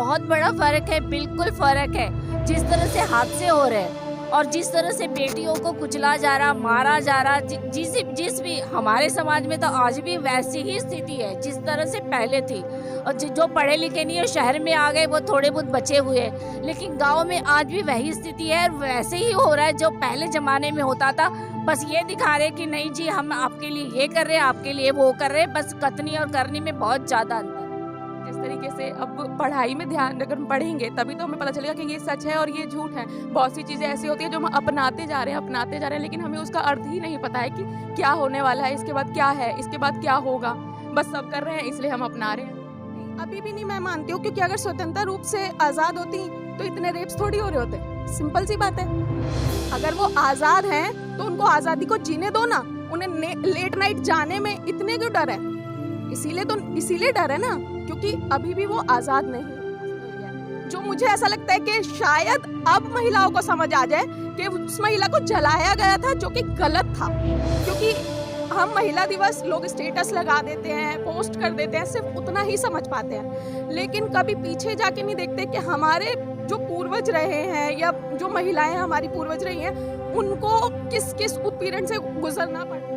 बहुत बड़ा फर्क है, बिल्कुल फर्क है। जिस तरह से हादसे हो रहे हैं और जिस तरह से बेटियों को कुचला जा रहा, मारा जा रहा, जिस भी हमारे समाज में तो आज भी वैसी ही स्थिति है जिस तरह से पहले थी। और जो पढ़े लिखे नहीं है शहर में आ गए वो थोड़े बहुत बचे हुए हैं, लेकिन गांव में आज भी वही स्थिति है। वैसे ही हो रहा है जो पहले ज़माने में होता था। बस ये दिखा रहे कि नहीं जी हम आपके लिए ये कर रहे हैं, आपके लिए वो कर रहे हैं। बस कथनी और करनी में बहुत ज़्यादा अंतर। जिस तरीके से अब पढ़ाई में ध्यान अगर हम पढ़ेंगे तभी तो हमें पता चलेगा कि ये सच है और ये झूठ है। बहुत सी चीज़ें ऐसी होती है जो हम अपनाते जा रहे हैं, लेकिन हमें उसका अर्थ ही नहीं पता है कि क्या होने वाला है, इसके बाद क्या है, इसके बाद क्या होगा। बस सब कर रहे हैं इसलिए हम अपना रहे हैं। अभी भी नहीं मैं मानती हूँ, क्योंकि अगर स्वतंत्र रूप से आज़ाद होती तो इतने रेप्स थोड़ी हो रहे होते। सिंपल सी बात है, अगर वो आज़ाद हैं तो उनको आज़ादी को जीने दो ना। उन्हें लेट नाइट जाने में इतने क्यों डर है? इसीलिए डर है ना, क्योंकि अभी भी वो आज़ाद नहीं है। जो मुझे ऐसा लगता है कि शायद अब महिलाओं को समझ आ जाए कि उस महिला को जलाया गया था जो कि गलत था। क्योंकि हम महिला दिवस लोग स्टेटस लगा देते हैं, पोस्ट कर देते हैं, सिर्फ उतना ही समझ पाते हैं, लेकिन कभी पीछे जाके नहीं देखते कि हमारे जो पूर्वज रहे हैं या जो महिलाएं हमारी पूर्वज रही हैं उनको किस किस उत्पीड़न से गुजरना पड़ा।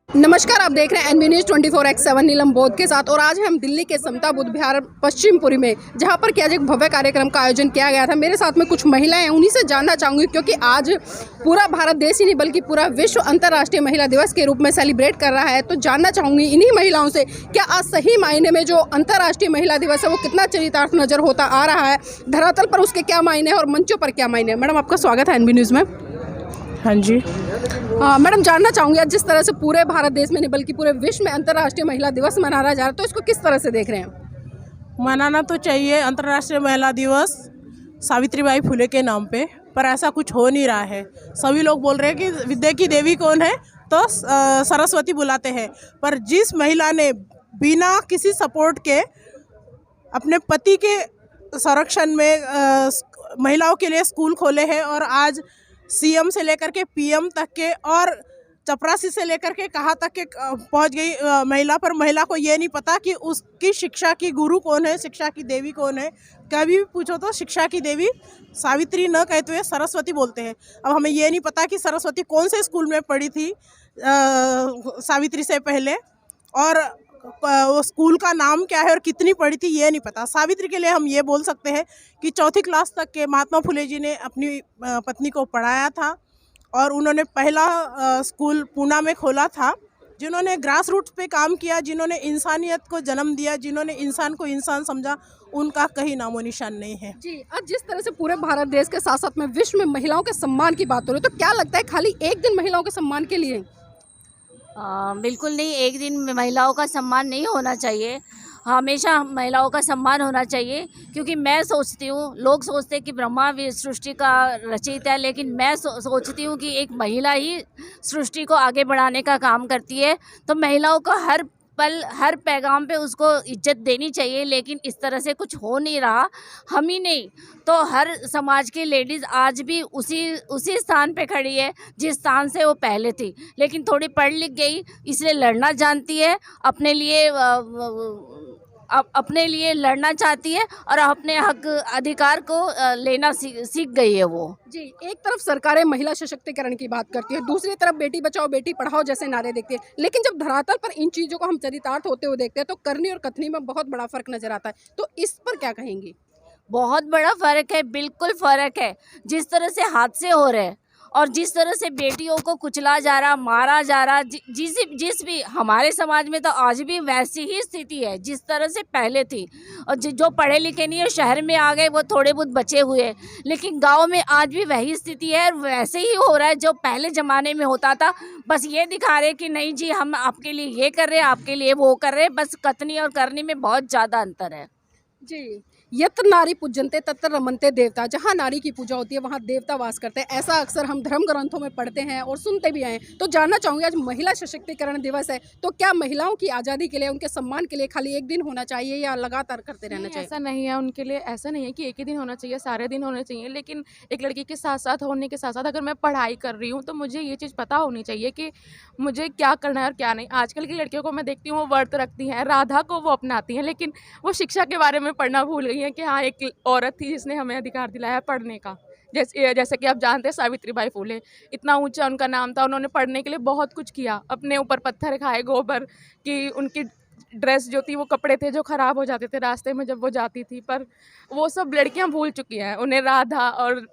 नमस्कार, आप देख रहे हैं एनबी न्यूज़ 24x7 नीलम बोध के साथ। और आज हम दिल्ली के समता बुद्ध विहार पश्चिमपुरी में, जहां पर कि आज एक भव्य कार्यक्रम का आयोजन किया गया था। मेरे साथ में कुछ महिलाएं हैं, उन्हीं से जानना चाहूँगी, क्योंकि आज पूरा भारत देश ही नहीं बल्कि पूरा विश्व अंतर्राष्ट्रीय महिला दिवस के रूप में सेलिब्रेट कर रहा है। तो जानना चाहूँगी इन्हीं महिलाओं से, क्या आज सही मायने में जो अंतर्राष्ट्रीय महिला दिवस है वो कितना चरितार्थ नजर होता आ रहा है, धरातल पर उसके क्या मायने हैं और मंचों पर क्या मायने हैं? मैडम, आपका स्वागत है एनबी न्यूज़ में। हाँ जी। मैडम, जानना चाहूँगी आज जिस तरह से पूरे भारत देश में नहीं बल्कि पूरे विश्व में अंतर्राष्ट्रीय महिला दिवस मनाया जा रहा है, तो इसको किस तरह से देख रहे हैं? मनाना तो चाहिए अंतर्राष्ट्रीय महिला दिवस सावित्रीबाई फुले के नाम पे, पर ऐसा कुछ हो नहीं रहा है। सभी लोग बोल रहे हैं कि विद्या की देवी कौन है, तो सरस्वती बुलाते हैं, पर जिस महिला ने बिना किसी सपोर्ट के अपने पति के संरक्षण में महिलाओं के लिए स्कूल खोले हैं और आज सीएम से लेकर के पीएम तक के और चपरासी से लेकर के कहाँ तक के पहुँच गई महिला, पर महिला को ये नहीं पता कि उसकी शिक्षा की गुरु कौन है, शिक्षा की देवी कौन है। कभी भी पूछो तो शिक्षा की देवी सावित्री न कहते हुए सरस्वती बोलते हैं। अब हमें ये नहीं पता कि सरस्वती कौन से स्कूल में पढ़ी थी सावित्री से पहले, और वो स्कूल का नाम क्या है और कितनी पढ़ी थी ये नहीं पता। सावित्री के लिए हम ये बोल सकते हैं कि चौथी क्लास तक के महात्मा फुले जी ने अपनी पत्नी को पढ़ाया था और उन्होंने पहला स्कूल पूना में खोला था। जिन्होंने ग्रास रूट्स पे काम किया, जिन्होंने इंसानियत को जन्म दिया, जिन्होंने इंसान को इंसान समझा, उनका कहीं नामो निशान नहीं है। जी, आज जिस तरह से पूरे भारत देश के साथ साथ में विश्व में महिलाओं के सम्मान की बात हो रही है, तो क्या लगता है खाली एक दिन महिलाओं के सम्मान के लिए? बिल्कुल नहीं, एक दिन महिलाओं का सम्मान नहीं होना चाहिए। हमेशा महिलाओं का सम्मान होना चाहिए, क्योंकि मैं सोचती हूँ, लोग सोचते हैं कि ब्रह्मा सृष्टि का रचयिता है, लेकिन मैं सोचती हूँ कि एक महिला ही सृष्टि को आगे बढ़ाने का काम करती है। तो महिलाओं को हर पल हर पैगाम पे उसको इज्जत देनी चाहिए, लेकिन इस तरह से कुछ हो नहीं रहा। हम ही नहीं तो हर समाज की लेडीज़ आज भी उसी स्थान पे खड़ी है जिस स्थान से वो पहले थी, लेकिन थोड़ी पढ़ लिख गई इसलिए लड़ना जानती है, अपने लिए लड़ना चाहती है और अपने हक अधिकार को लेना सीख गई है वो। जी, एक तरफ सरकारें महिला सशक्तिकरण की बात करती है, दूसरी तरफ बेटी बचाओ बेटी पढ़ाओ जैसे नारे देखती है, लेकिन जब धरातल पर इन चीज़ों को हम चरितार्थ होते हुए देखते हैं तो करनी और कथनी में बहुत बड़ा फर्क नजर आता है। तो इस पर क्या कहेंगी? बहुत बड़ा फर्क है, बिल्कुल फर्क है। जिस तरह से हादसे हो रहे हैं और जिस तरह से बेटियों को कुचला जा रहा, मारा जा रहा, जिस भी हमारे समाज में तो आज भी वैसी ही स्थिति है जिस तरह से पहले थी। और जो पढ़े लिखे नहीं है शहर में आ गए वो थोड़े बहुत बचे हुए हैं, लेकिन गांव में आज भी वही स्थिति है। वैसे ही हो रहा है जो पहले ज़माने में होता था। बस ये दिखा रहे कि नहीं जी हम आपके लिए ये कर रहे हैं, आपके लिए वो कर रहे हैं। बस कथनी और करनी में बहुत ज़्यादा अंतर है। जी, यत्र नारी पूजन्ते तत्र रमन्ते देवता। जहाँ नारी की पूजा होती है वहाँ देवता वास करते हैं, ऐसा अक्सर हम धर्म ग्रंथों में पढ़ते हैं और सुनते भी आए। तो जानना चाहूँगी, आज महिला सशक्तिकरण दिवस है, तो क्या महिलाओं की आज़ादी के लिए, उनके सम्मान के लिए खाली एक दिन होना चाहिए या लगातार करते रहना नहीं, चाहिए? ऐसा नहीं है उनके लिए, ऐसा नहीं है कि एक ही दिन होना चाहिए, सारे दिन होने चाहिए। लेकिन एक लड़की के साथ साथ होने के साथ साथ अगर मैं पढ़ाई कर रही हूँ तो मुझे ये चीज़ पता होनी चाहिए कि मुझे क्या करना है और क्या नहीं। आजकल की लड़कियों को मैं देखती हूँ, वो व्रत रखती हैं, राधा को वो अपनाती हैं, लेकिन वो शिक्षा के बारे में पढ़ना भूल गई हैं कि हाँ, एक औरत थी जिसने हमें अधिकार दिलाया पढ़ने का। जैसे कि आप जानते हैं सावित्रीबाई फुले, इतना ऊंचा उनका नाम था, उन्होंने पढ़ने के लिए बहुत कुछ किया, अपने ऊपर पत्थर खाए, गोबर की, उनकी ड्रेस जो थी, वो कपड़े थे जो ख़राब हो जाते थे रास्ते में जब वो जाती थी, पर वो सब लड़कियां भूल चुकी हैं। उन्हें राधा और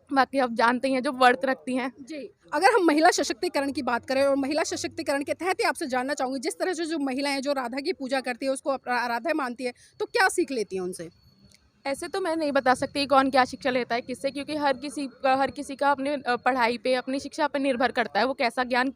बाकी आप जानते ही हैं जो व्रत रखती हैं। जी, अगर हम महिला सशक्तिकरण की बात करें और महिला सशक्तिकरण के तहत ही आपसे जानना चाहूँगी, जिस तरह से जो महिलाएं जो राधा की पूजा करती है, उसको आराध्या मानती है, तो क्या सीख लेती हैं उनसे? ऐसे तो मैं नहीं बता सकती कौन क्या शिक्षा लेता है किससे, क्योंकि हर किसी का अपने पढ़ाई पे, अपनी शिक्षा पे निर्भर करता है वो कैसा ज्ञान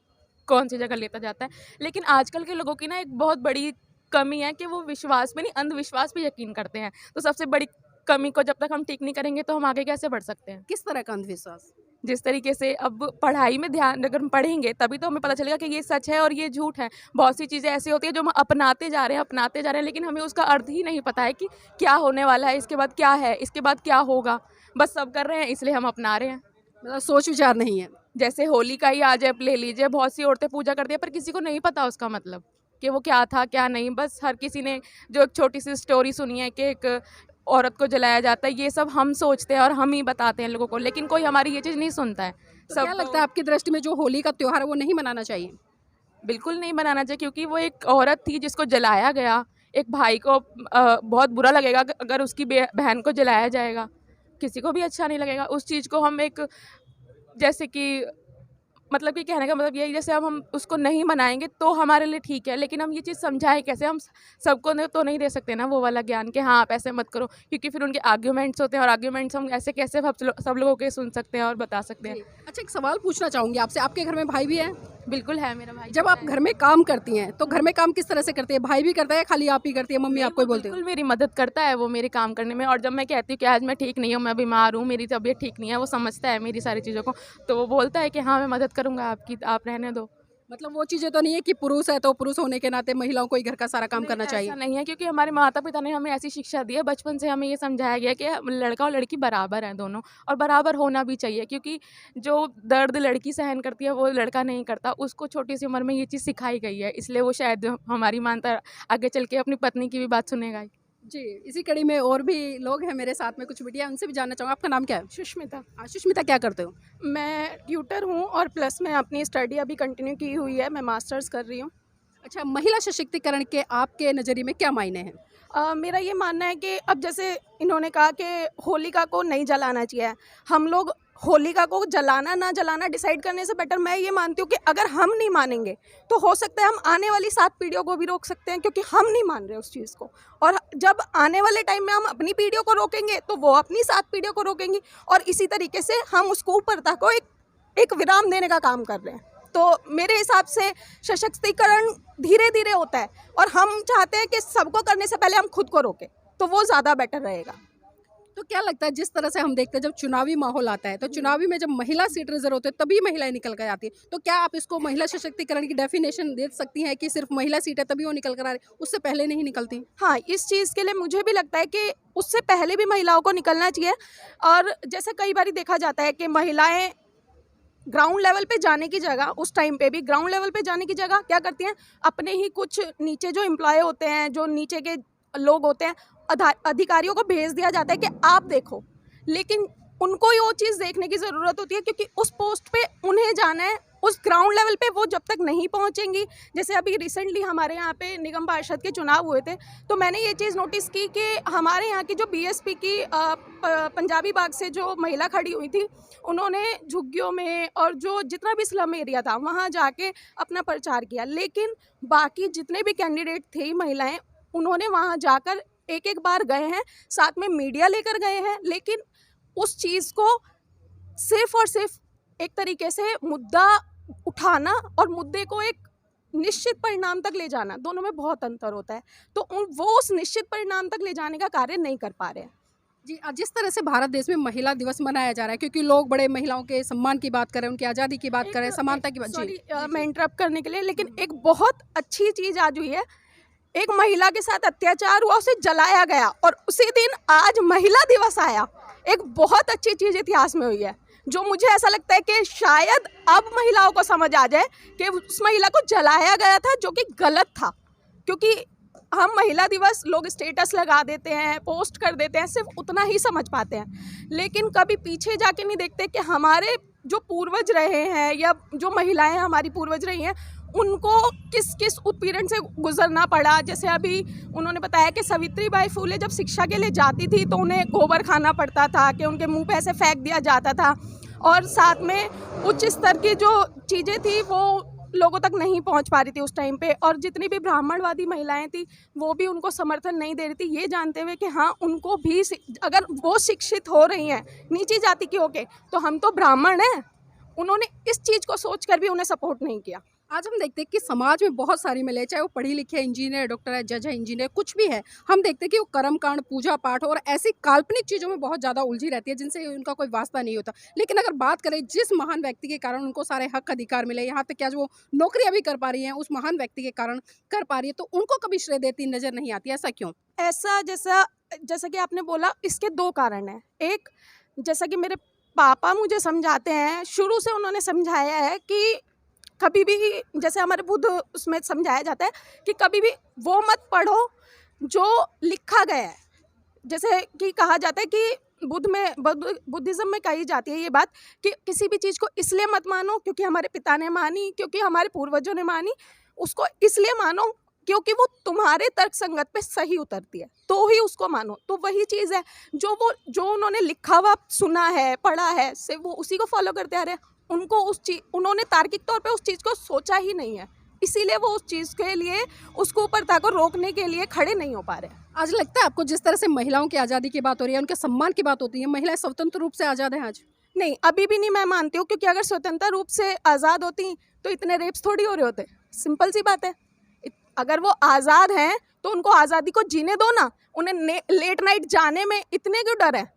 कौन सी जगह लेता जाता है। लेकिन आजकल के लोगों की ना एक बहुत बड़ी कमी है कि वो विश्वास पे नहीं, अंधविश्वास पे यकीन करते हैं। तो सबसे बड़ी कमी को जब तक हम ठीक नहीं करेंगे तो हम आगे कैसे बढ़ सकते हैं। किस तरह का अंधविश्वास? जिस तरीके से अब पढ़ाई में ध्यान अगर हम पढ़ेंगे तभी तो हमें पता चलेगा कि ये सच है और ये झूठ है। बहुत सी चीज़ें ऐसी होती हैं जो हम अपनाते जा रहे हैं, लेकिन हमें उसका अर्थ ही नहीं पता है कि क्या होने वाला है, इसके बाद क्या है, इसके बाद क्या होगा। बस सब कर रहे हैं इसलिए हम अपना रहे हैं। मतलब सोच विचार नहीं है। जैसे होली का ही आज आप ले लीजिए, बहुत सी औरतें पूजा करती हैं पर किसी को नहीं पता उसका मतलब कि वो क्या था क्या नहीं। बस हर किसी ने जो एक छोटी सी स्टोरी सुनी है कि एक औरत को जलाया जाता है, ये सब हम सोचते हैं और हम ही बताते हैं लोगों को, लेकिन कोई हमारी ये चीज़ नहीं सुनता है। तो क्या लगता है आपकी दृष्टि में जो होली का त्योहार है वो नहीं मनाना चाहिए? बिल्कुल नहीं बनाना चाहिए, क्योंकि वो एक औरत थी जिसको जलाया गया। एक भाई को बहुत बुरा लगेगा अगर उसकी बहन को जलाया जाएगा, किसी को भी अच्छा नहीं लगेगा। उस चीज़ को हम एक जैसे कि मतलब कि कहने का मतलब यही, जैसे अब हम उसको नहीं मनाएंगे तो हमारे लिए ठीक है, लेकिन हम ये चीज़ समझाएं कैसे? हम सबको तो नहीं दे सकते ना वो वाला ज्ञान कि हाँ आप ऐसे मत करो, क्योंकि फिर उनके आर्ग्यूमेंट्स होते हैं और आर्ग्यूमेंट्स हम ऐसे कैसे सब लोगों के सुन सकते हैं और बता सकते हैं। अच्छा, एक सवाल पूछना चाहूँगी आपसे, आपके घर में भाई भी है? बिल्कुल है, मेरा भाई। जब आप घर में काम करती हैं तो घर में काम किस तरह से करती है? भाई भी करता है या खाली आप ही करती है, मम्मी आपको ही बोलते हो? बिल्कुल मेरी मदद करता है वो मेरे काम करने में। और जब मैं कहती हूँ कि आज मैं ठीक नहीं हूँ, मैं बीमार हूँ, मेरी तबीयत ठीक नहीं है, वो समझता है मेरी सारी चीज़ों को, तो वो बोलता है कि हाँ मैं मदद करूँगा आपकी, आप रहने दो। मतलब वो चीज़ें तो नहीं है कि पुरुष है तो पुरुष होने के नाते महिलाओं को ही घर का सारा काम करना चाहिए? ऐसा नहीं है, क्योंकि हमारे माता पिता ने हमें ऐसी शिक्षा दी है, बचपन से हमें ये समझाया गया कि लड़का और लड़की बराबर हैं दोनों, और बराबर होना भी चाहिए, क्योंकि जो दर्द लड़की सहन करती है वो लड़का नहीं करता। उसको छोटी सी उम्र में ये चीज़ सिखाई गई है, इसलिए वो शायद हमारी मानता आगे चल के अपनी पत्नी की भी बात सुनेगा ही। जी, इसी कड़ी में और भी लोग हैं मेरे साथ में, कुछ बिटिया, उनसे भी जानना चाहूँगा। आपका नाम क्या है? सुष्मिता। सुष्मिता, क्या करते हो? मैं ट्यूटर हूँ और प्लस में अपनी स्टडी अभी कंटिन्यू की हुई है, मैं मास्टर्स कर रही हूँ। अच्छा, महिला सशक्तिकरण के आपके नज़रिए में क्या मायने हैं? मेरा ये मानना है कि अब जैसे इन्होंने कहा कि होलिका को नहीं जलाना चाहिए, हम लोग होलिका को जलाना ना जलाना डिसाइड करने से बेटर मैं ये मानती हूँ कि अगर हम नहीं मानेंगे तो हो सकता है हम आने वाली 7 पीढ़ियों को भी रोक सकते हैं, क्योंकि हम नहीं मान रहे उस चीज़ को। और जब आने वाले टाइम में हम अपनी पीढ़ियों को रोकेंगे तो वो अपनी 7 पीढ़ियों को रोकेंगी, और इसी तरीके से हम उसको ऊपरता को एक विराम देने का काम कर रहे हैं। तो मेरे हिसाब से सशक्तिकरण धीरे धीरे होता है, और हम चाहते हैं कि सबको करने से पहले हम खुद को रोकें, तो वो ज़्यादा बेटर रहेगा। तो क्या लगता है, जिस तरह से हम देखते हैं जब चुनावी माहौल आता है तो चुनावी में जब महिला सीट रिजर्व होते हैं तभी महिलाएं निकल कर आती है, तो क्या आप इसको महिला सशक्तिकरण की डेफिनेशन दे सकती हैं कि सिर्फ महिला सीट है तभी वो निकल कर आ रही, उससे पहले नहीं निकलती? हाँ, इस चीज़ के लिए मुझे भी लगता है कि उससे पहले भी महिलाओं को निकलना चाहिए। और जैसे कई बार देखा जाता है कि महिलाएं ग्राउंड लेवल पे जाने की जगह, उस टाइम पे भी ग्राउंड लेवल पे जाने की जगह क्या करती हैं, अपने ही कुछ नीचे जो एम्प्लॉय होते हैं, जो नीचे के लोग होते हैं, अधिकारियों को भेज दिया जाता है कि आप देखो, लेकिन उनको ही वो चीज़ देखने की ज़रूरत होती है, क्योंकि उस पोस्ट पे उन्हें जाना है, उस ग्राउंड लेवल पे वो जब तक नहीं पहुंचेंगी। जैसे अभी रिसेंटली हमारे यहाँ पे निगम पार्षद के चुनाव हुए थे, तो मैंने ये चीज़ नोटिस की कि हमारे यहाँ की जो बीएसपी की पंजाबी बाग से जो महिला खड़ी हुई थी, उन्होंने झुग्गियों में और जो जितना भी स्लम एरिया था वहाँ जाके अपना प्रचार किया, लेकिन बाकी जितने भी कैंडिडेट थे महिलाएं, उन्होंने वहाँ जाकर एक बार गए हैं, साथ में मीडिया लेकर गए हैं, लेकिन उस चीज़ को सिर्फ और सिर्फ एक तरीके से मुद्दा उठाना और मुद्दे को एक निश्चित परिणाम तक ले जाना, दोनों में बहुत अंतर होता है। तो वो उस निश्चित परिणाम तक ले जाने का कार्य नहीं कर पा रहे हैं। जी, जिस तरह से भारत देश में महिला दिवस मनाया जा रहा है, क्योंकि लोग बड़े महिलाओं के सम्मान की बात कर रहे हैं, उनकी आज़ादी की बात कर रहे हैं, समानता की बात। सॉरी मैं इंटरप्ट करने के लिए, लेकिन एक बहुत अच्छी चीज़ आज हुई है। एक महिला के साथ अत्याचार हुआ, उसे जलाया गया और उसी दिन आज महिला दिवस आया। एक बहुत अच्छी चीज़ इतिहास में हुई है, जो मुझे ऐसा लगता है कि शायद अब महिलाओं को समझ आ जाए कि उस महिला को जलाया गया था, जो कि गलत था। क्योंकि हम महिला दिवस लोग स्टेटस लगा देते हैं, पोस्ट कर देते हैं, सिर्फ उतना ही समझ पाते हैं, लेकिन कभी पीछे जाके नहीं देखते कि हमारे जो पूर्वज रहे हैं या जो महिलाएं हमारी पूर्वज रही हैं, उनको किस किस उत्पीड़न से गुजरना पड़ा। जैसे अभी उन्होंने बताया कि सावित्रीबाई फुले जब शिक्षा के लिए जाती थी तो उन्हें गोबर खाना पड़ता था, कि उनके मुंह पे ऐसे फेंक दिया जाता था, और साथ में उच्च स्तर की जो चीज़ें थी वो लोगों तक नहीं पहुंच पा रही थी उस टाइम पे, और जितनी भी ब्राह्मणवादी महिलाएं थी वो भी उनको समर्थन नहीं दे रही थी, ये जानते हुए कि हाँ उनको भी अगर वो शिक्षित हो रही हैं नीची जाति की होके, तो हम तो ब्राह्मण हैं। उन्होंने इस चीज़ को सोचकर भी उन्हें सपोर्ट नहीं किया। आज हम देखते हैं कि समाज में बहुत सारी महिलाएं, चाहे वो पढ़ी लिखी है, इंजीनियर, डॉक्टर है, जज है, इंजीनियर, कुछ भी है, हम देखते हैं कि वो कर्मकांड, पूजा पाठ और ऐसी काल्पनिक चीज़ों में बहुत ज़्यादा उलझी रहती है जिनसे उनका कोई वास्ता नहीं होता। लेकिन अगर बात करें जिस महान व्यक्ति के कारण उनको सारे हक अधिकार मिले, यहाँ तक क्या जो वो नौकरियाँ भी कर पा रही हैं उस महान व्यक्ति के कारण कर पा रही है, तो उनको कभी श्रेय देती नजर नहीं आती। ऐसा क्यों? ऐसा जैसा कि आपने बोला, इसके दो कारण हैं। एक, जैसा कि मेरे पापा मुझे समझाते हैं, शुरू से उन्होंने समझाया है कि कभी भी, जैसे हमारे बुद्ध उसमें समझाया जाता है कि कभी भी वो मत पढ़ो जो लिखा गया है। जैसे कि कहा जाता है कि बुद्धिज़्म में कही जाती है ये बात कि किसी भी चीज़ को इसलिए मत मानो क्योंकि हमारे पिता ने मानी, क्योंकि हमारे पूर्वजों ने मानी, उसको इसलिए मानो क्योंकि वो तुम्हारे तर्क संगत पे सही उतरती है, तो ही उसको मानो। तो वही चीज़ है जो उन्होंने लिखा हुआ सुना है, पढ़ा है, से वो उसी को फॉलो करते आ रहे हैं। उन्होंने तार्किक तौर पे उस चीज़ को सोचा ही नहीं है, इसीलिए वो उस चीज़ के लिए, उसको ऊपरता को रोकने के लिए खड़े नहीं हो पा रहे। आज लगता है आपको जिस तरह से महिलाओं की आज़ादी की बात हो रही है, उनके सम्मान की बात होती है, महिलाएं स्वतंत्र रूप से आज़ाद हैं आज? नहीं, अभी भी नहीं मैं मानती हूँ, क्योंकि अगर स्वतंत्र रूप से आज़ाद होती तो इतने रेप्स थोड़ी हो रहे होते। सिंपल सी बात है, अगर वो आज़ाद हैं तो उनको आज़ादी को जीने दो ना। उन्हें लेट नाइट जाने में इतने क्यों डर है?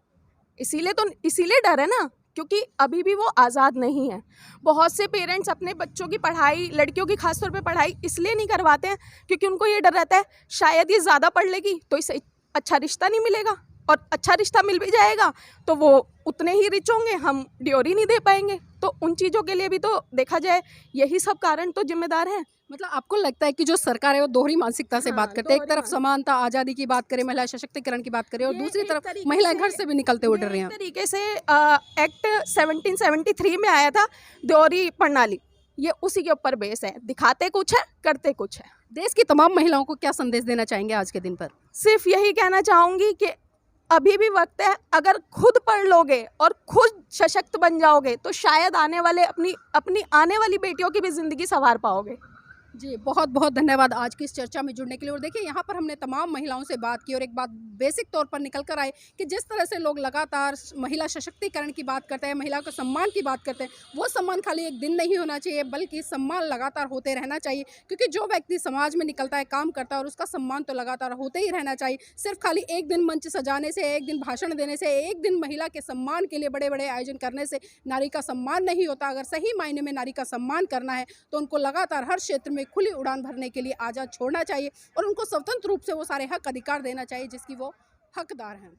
इसीलिए डर है ना, क्योंकि अभी भी वो आज़ाद नहीं है। बहुत से पेरेंट्स अपने बच्चों की पढ़ाई, लड़कियों की खासतौर पे पढ़ाई इसलिए नहीं करवाते हैं क्योंकि उनको ये डर रहता है शायद ये ज़्यादा पढ़ लेगी तो इसे अच्छा रिश्ता नहीं मिलेगा, और अच्छा रिश्ता मिल भी जाएगा तो वो उतने ही रिच होंगे, हम ड्योरी नहीं दे पाएंगे। तो उन चीज़ों के लिए भी तो देखा जाए यही सब कारण तो जिम्मेदार हैं। मतलब आपको लगता है कि जो सरकार है वो दोहरी मानसिकता से बात करते हैं, एक तरफ समानता, आज़ादी की बात करें, महिला सशक्तिकरण की बात करें, और दूसरी तरफ महिलाएं घर से भी निकलते हुए डर रही हैं। एक तरीके से एक्ट 1773 में आया था दोहरी प्रणाली, ये उसी के ऊपर बेस है। दिखाते कुछ है, करते कुछ है। देश की तमाम महिलाओं को क्या संदेश देना चाहेंगे आज के दिन पर? सिर्फ यही कहना चाहूँगी कि अभी भी वक्त है, अगर खुद पढ़ लोगे और खुद सशक्त बन जाओगे तो शायद आने वाले अपनी आने वाली बेटियों की भी ज़िंदगी संवार पाओगे। जी, बहुत बहुत धन्यवाद आज की इस चर्चा में जुड़ने के लिए। और देखिए, यहाँ पर हमने तमाम महिलाओं से बात की और एक बात बेसिक तौर पर निकल कर आए कि जिस तरह से लोग लगातार महिला सशक्तिकरण की बात करते हैं, महिला को सम्मान की बात करते हैं, वो सम्मान खाली एक दिन नहीं होना चाहिए, बल्कि सम्मान लगातार होते रहना चाहिए। क्योंकि जो व्यक्ति समाज में निकलता है, काम करता है, और उसका सम्मान तो लगातार होते ही रहना चाहिए। सिर्फ खाली एक दिन मंच सजाने से, एक दिन भाषण देने से, एक दिन महिला के सम्मान के लिए बड़े बड़े आयोजन करने से नारी का सम्मान नहीं होता। अगर सही मायने में नारी का सम्मान करना है तो उनको लगातार हर क्षेत्र में खुली उड़ान भरने के लिए आज़ाद छोड़ना चाहिए, और उनको स्वतंत्र रूप से वो सारे हक अधिकार देना चाहिए जिसकी वो हकदार हैं।